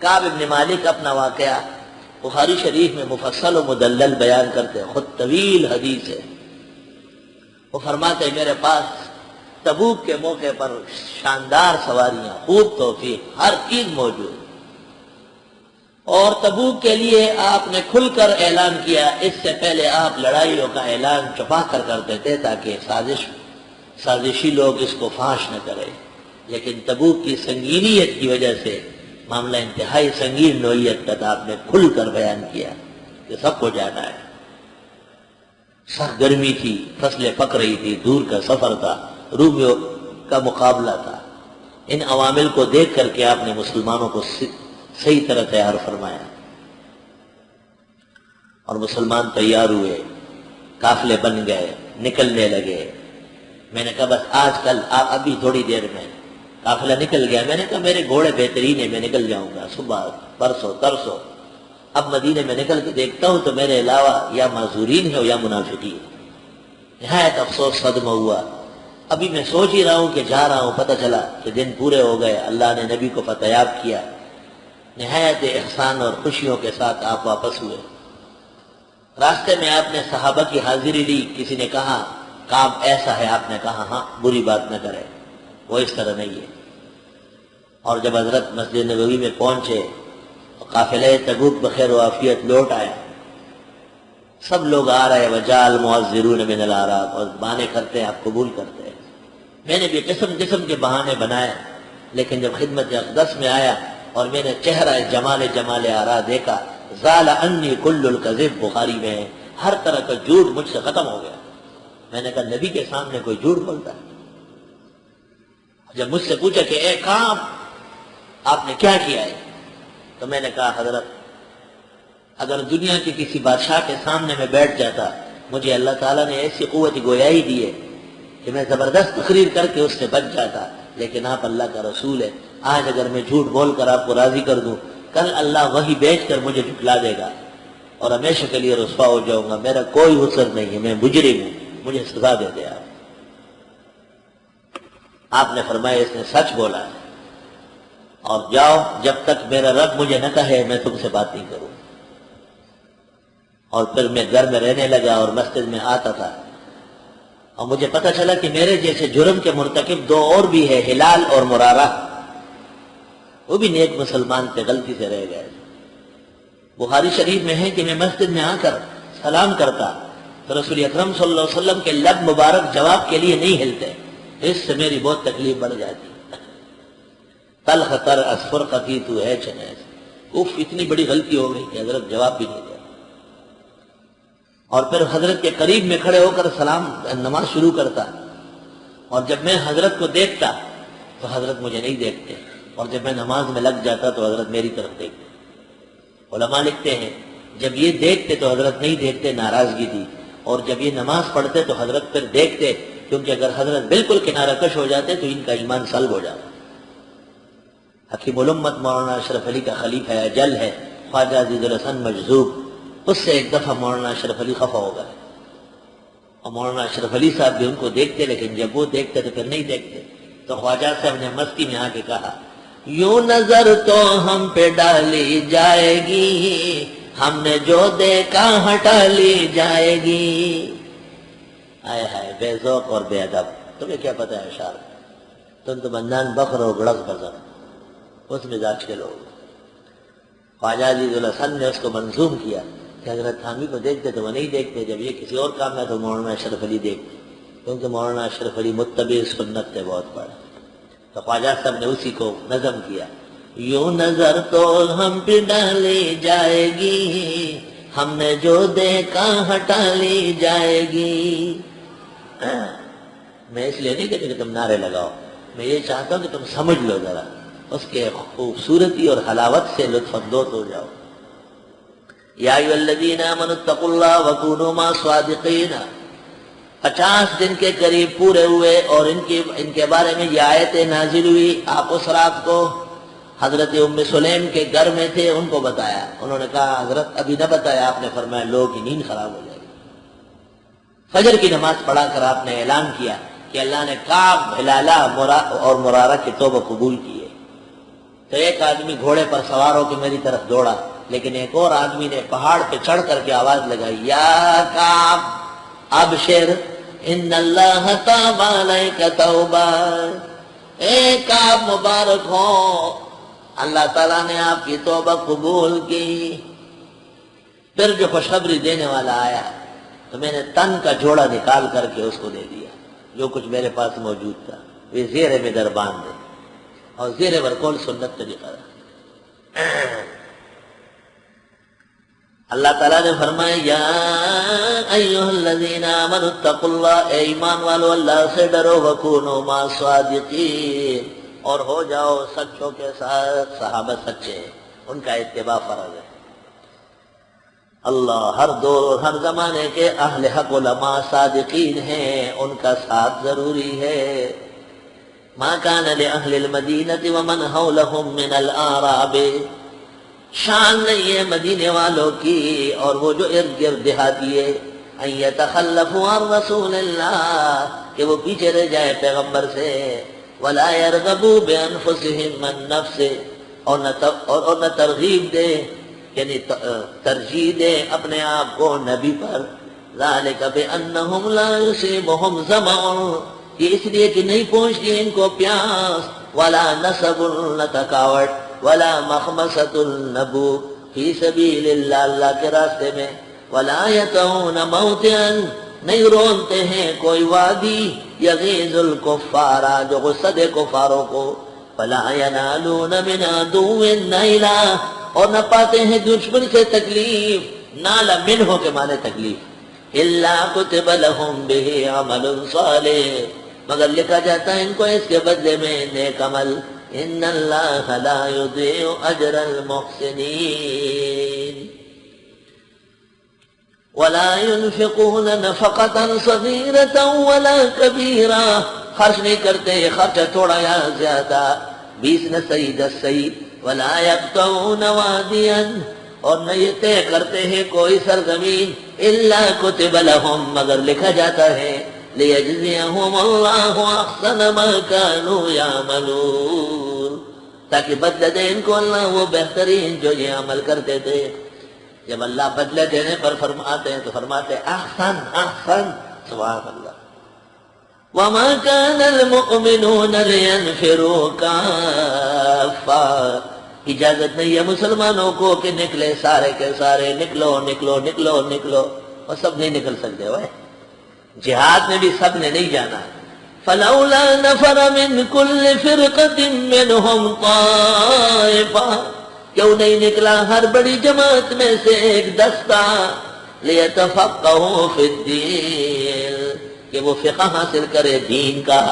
کعب بن مالک اپنا واقعہ بخاری شریف میں مفصل و مدلل بیان کرتے ہیں، خود طویل حدیث ہے۔ وہ فرماتے ہیں میرے پاس تبوک کے موقع پر شاندار سواریاں، خوب توفیق، ہر چیز موجود، اور تبوک کے لیے آپ نے کھل کر اعلان کیا۔ اس سے پہلے آپ لڑائیوں کا اعلان چھپا کر کرتے تھے تاکہ سازشی لوگ اس کو فاش نہ کرے، لیکن تبوک کی سنگینیت کی وجہ سے معاملہ انتہائی سنگین نوعیت کا تھا، آپ نے کھل کر بیان کیا کہ سب کو جانا ہے۔ سخت گرمی تھی، فصلیں پک رہی تھی، دور کا سفر تھا، رومیوں کا مقابلہ تھا۔ ان عوامل کو دیکھ کر کے آپ نے مسلمانوں کو صحیح طرح تیار فرمایا، اور مسلمان تیار ہوئے، قافلے بن گئے، نکلنے لگے۔ میں نے کہا بس آج کل آپ ابھی تھوڑی دیر میں قافلہ نکل گیا۔ میں نے کہا میرے گھوڑے بہترین ہیں، میں نکل جاؤں گا صبح پرسوں ترسوں۔ اب مدینے میں نکل کے دیکھتا ہوں تو میرے علاوہ یا معذورین ہے یا منافقین۔ نہایت افسوس صدمہ ہوا۔ ابھی میں سوچ ہی رہا ہوں کہ جا رہا ہوں، پتہ چلا کہ دن پورے ہو گئے، اللہ نے نبی کو فتحیاب کیا، نہایت احسان اور خوشیوں کے ساتھ آپ واپس ہوئے۔ راستے میں آپ نے صحابہ کی حاضری لی، کسی نے کہا کعب ایسا ہے، آپ نے کہا ہاں بری بات نہ کرے، وہ اس طرح نہیں ہے۔ اور جب حضرت مسجد نبوی میں پہنچے تو قافلہ تبوک بخیر و عافیت لوٹ آیا، سب لوگ آ رہے، وجال معذرون من الاعراب، اور بہانے کرتے ہیں، آپ قبول کرتے ہیں۔ میں نے بھی قسم قسم کے بہانے بنائے، لیکن جب خدمت اقدس میں آیا اور میں نے چہرہ جمال آرا دیکھا، زال انی کل الکذب، بخاری میں ہے، ہر طرح کا جھوٹ مجھ سے ختم ہو گیا۔ میں نے کہا نبی کے سامنے کوئی جھوٹ بولتا ہے؟ جب مجھ سے پوچھا کہ اے کعب آپ نے کیا کیا ہے، تو میں نے کہا حضرت اگر دنیا کے کسی بادشاہ کے سامنے میں بیٹھ جاتا، مجھے اللہ تعالیٰ نے ایسی قوت گویائی دی ہے کہ میں زبردست تقریر کر کے اس سے بچ جاتا، لیکن آپ اللہ کا رسول ہے، آج اگر میں جھوٹ بول کر آپ کو راضی کر دوں، کل اللہ وہی بیچ کر مجھے جھٹلا دے گا اور ہمیشہ کے لیے رسوا ہو جاؤں گا، میرا کوئی حسن نہیں ہے، میں مجرم ہوں، مجھے سزا دے دے آپ نے فرمایا اس نے سچ بولا ہے، اور جاؤ جب تک میرا رب مجھے نہ کہے میں تم سے بات نہیں کروں۔ اور پھر میں گھر میں رہنے لگا اور مسجد میں آتا تھا، اور مجھے پتہ چلا کہ میرے جیسے جرم کے مرتکب دو اور بھی ہے، ہلال اور مرارہ، وہ بھی نیک مسلمان تھے، غلطی سے رہ گئے۔ بخاری شریف میں ہے کہ میں مسجد میں آ کر سلام کرتا تو رسول اکرم صلی اللہ علیہ وسلم کے لب مبارک جواب کے لیے نہیں ہلتے، اس سے میری بہت تکلیف بڑھ جاتی۔ تلخ تر اسفر قفی تو ہے چنیز، اف اتنی بڑی غلطی ہو گئی کہ حضرت جواب بھی نہیں دیا۔ اور پھر حضرت کے قریب میں کھڑے ہو کر سلام نماز شروع کرتا، اور جب میں حضرت کو دیکھتا تو حضرت مجھے نہیں دیکھتے، اور جب میں نماز میں لگ جاتا تو حضرت میری طرف دیکھتے۔ علماء لکھتے ہیں جب یہ دیکھتے تو حضرت نہیں دیکھتے، ناراضگی تھی، اور جب یہ نماز پڑھتے تو حضرت پھر دیکھتے، کیونکہ اگر حضرت بالکل کنارہ کش ہو جاتے تو ان کا ایمان سلب ہو جاتا۔ حکیم الامت مولانا اشرف علی کا خلیفہ اجل ہے، خواجہ عزیز الحسن مجذوب، اس سے ایک دفعہ مولانا اشرف علی خفا ہو گئے، اور مولانا اشرف علی صاحب بھی ان کو دیکھتے، لیکن جب وہ دیکھتے تو پھر نہیں دیکھتے۔ تو خواجہ صاحب نے مستی میں آ کے کہا یوں نظر تو ہم پہ ڈالی جائے گی، ہم نے جو دیکھا ہٹا لی جائے گی۔ آئے ہائے بے ذوق اور بے ادب، تمہیں کیا پتہ ہے اشعار، تم تو بندان بخر و گڑز بزر، اس مزاج کے لوگ۔ خواجہ عزیز الحسن نے اس کو منظوم کیا کہ حضرت تھامی کو دیکھتے تو وہ نہیں دیکھتے، جب یہ کسی اور کام میں تو مولانا اشرف علی دیکھتے، کیونکہ مولانا اشرف علی متبع سنت تھے بہت بڑے۔ تو خواجہ صاحب نے اسی کو نظم کیا، یوں نظر تو ہم پہ ڈالی جائے گی، ہم نے جو دیکھا ہٹا لی جائے گی۔ میں اس لیے نہیں کہتا کہ تم نعرے لگاؤ، میں یہ چاہتا ہوں کہ تم سمجھ لو ذرا، اس کے خوبصورتی اور حلاوت سے لطف اندوز ہو جاؤ۔ یا ایھا الذین آمنوا اتقوا اللہ وکونوا مع الصادقین، 50 دن کے قریب پورے ہوئے اور ان کے بارے میں یہ آیتیں نازل ہوئی۔ آپ اس رات کو حضرت ام سلیم کے گھر میں تھے، ان کو بتایا، انہوں نے کہا حضرت ابھی نہ بتایا، آپ نے فرمایا لوگوں کی نیند خراب ہو جائے گی۔ فجر کی نماز پڑھا کر آپ نے اعلان کیا کہ اللہ نے کعب، ہلالہ اور مرارہ کی توبہ قبول کی ہے۔ تو ایک آدمی گھوڑے پر سوار ہو کے میری طرف دوڑا، لیکن ایک اور آدمی نے پہاڑ پہ چڑھ کر کے آواز لگائی، یا کعب ابشر ان اللہ تاب علیک توبہ، اے کعب مبارک ہو، اللہ تعالیٰ نے آپ کی توبہ قبول کی۔ پھر جو خوشخبری دینے والا آیا تو میں نے تن کا جوڑا نکال کر کے اس کو دے دیا، جو کچھ میرے پاس موجود تھا، وہ زیرے میں در باندھ دے، اور زیرے برکول سنت طریقہ ہے۔ اللہ تعالیٰ نے فرمایا، یا ایہا الذین آمنوا اتقوا اللہ، اے ایمان والو اللہ سے ڈرو، وکونوا مع الصادقین، اور ہو جاؤ سچوں کے ساتھ۔ صحابہ سچے، ان کا اتباع فرض ہے۔ اللہ ہر دور اور ہر زمانے کے اہل حق علماء صادقین ہیں، ان کا ساتھ ضروری ہے۔ ما کان لأہل المدینہ ومن حولہم من الأعراب، شان نہیں ہے مدینے والوں کی اور وہ جو ارد گرد دیہاتی ہے، ان یتخلفوا عن رسول اللہ، کہ وہ پیچھے رہ جائے پیغمبر سے، ولا یرغبوا بانفسہم عن نفسہ، اور نہ ترغیب دے یعنی ترجیح دے اپنے آپ کو نبی پر، ذالک بانہم لا یصیبہم ظمأ، یہ اس لیے کہ نہیں پہنچتی ان کو پیاس، ولا نصب نہ تھکاوٹ، ولا مخمصۃ نبو فی سبیل اللہ، اللہ کے راستے میں، ولا یطعون موطئا، نہیں رونتے ہیں کوئی وادی، یغیظ الکفار، جو غصہ دے کفاروں کو، ولا ینالون من عدو نیلا، اور نہ پاتے ہیں دشمن سے تکلیف، نالا منہ کے معنی تکلیف، الا کتب لہم بہ عمل صالح، مگر لکھا جاتا ہے ان کو اس کے بدلے میں نیک عمل، ان اللہ لا یضیع اجر المحسنین، ولا ينفقون نفقة صغيرة ولا كبيرة، خرچ نہیں کرتے خرچہ تھوڑا یا زیادہ، 20 نہ صحیح 10 صحیح، ولا يقطعون واديا، اور نہ یہ طے کرتے ہیں کوئی سرزمین، الا کتب لهم، مگر لکھا جاتا ہے، لیجزیہم اللہ احسن ما كانوا یعملون، تاکہ بدلہ دے ان کو اللہ وہ بہترین جو یہ عمل کرتے تھے۔ جب اللہ بدلہ دینے پر فرماتے ہیں تو فرماتے ہیں احسن احسن، سبحان اللہ۔ وما كان المؤمنون لينفروا كافة، اجازت نہیں ہے مسلمانوں کو کہ نکلے سارے کے سارے، نکلو نکلو نکلو نکلو، اور سب نہیں نکل سکتے ہوئے، جہاد میں بھی سب نے نہیں جانا۔ فلولا نفر من كل فرقة منهم طائفة، کیوں نہیں نکلا ہر بڑی جماعت میں سے ایک دستہ، لیتفقہوا فی الدین، کہ وہ فقہ حاصل کرے دین کا،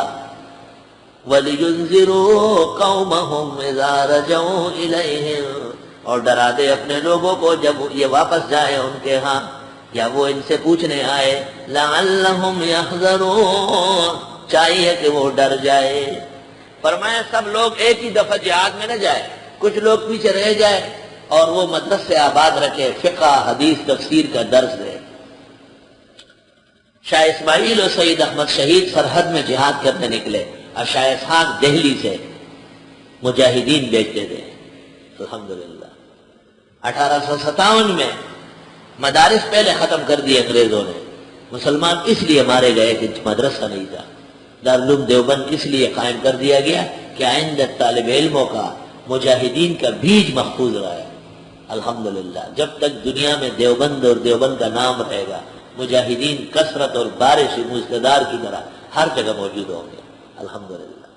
وَلِيُنذِرُوا قَوْمَهُمْ إِذَا رَجَعُوا إِلَيْهِمْ، اور ڈرا دے اپنے لوگوں کو جب یہ واپس جائے ان کے ہاں، یا وہ ان سے پوچھنے آئے، لَعَلَّهُمْ يَحْذَرُونَ، چاہیے کہ وہ ڈر جائے۔ فرمایا سب لوگ ایک ہی دفعہ جہاد میں نہ جائے، کچھ لوگ پیچھے رہ جائے اور وہ مدرسے آباد رکھے، فقہ حدیث تفسیر کا درس دے۔ شاہ اسماعیل و سید احمد شہید سرحد میں جہاد کرنے نکلے، اور شاہ اسحاق دہلی سے مجاہدین بیچتے تھے، الحمدللہ۔ 1857 میں مدارس پہلے ختم کر دیے انگریزوں نے، مسلمان اس لیے مارے گئے کہ مدرسہ نہیں تھا۔ دارالعلوم دیوبند اس لیے قائم کر دیا گیا کہ آئندہ طالب علموں کا، مجاہدین کا بیج محفوظ رہا ہے، الحمدللہ۔ جب تک دنیا میں دیوبند اور دیوبند کا نام رہے گا، مجاہدین کثرت اور بارش مستدار کی طرح ہر جگہ موجود ہوں گے، الحمدللہ۔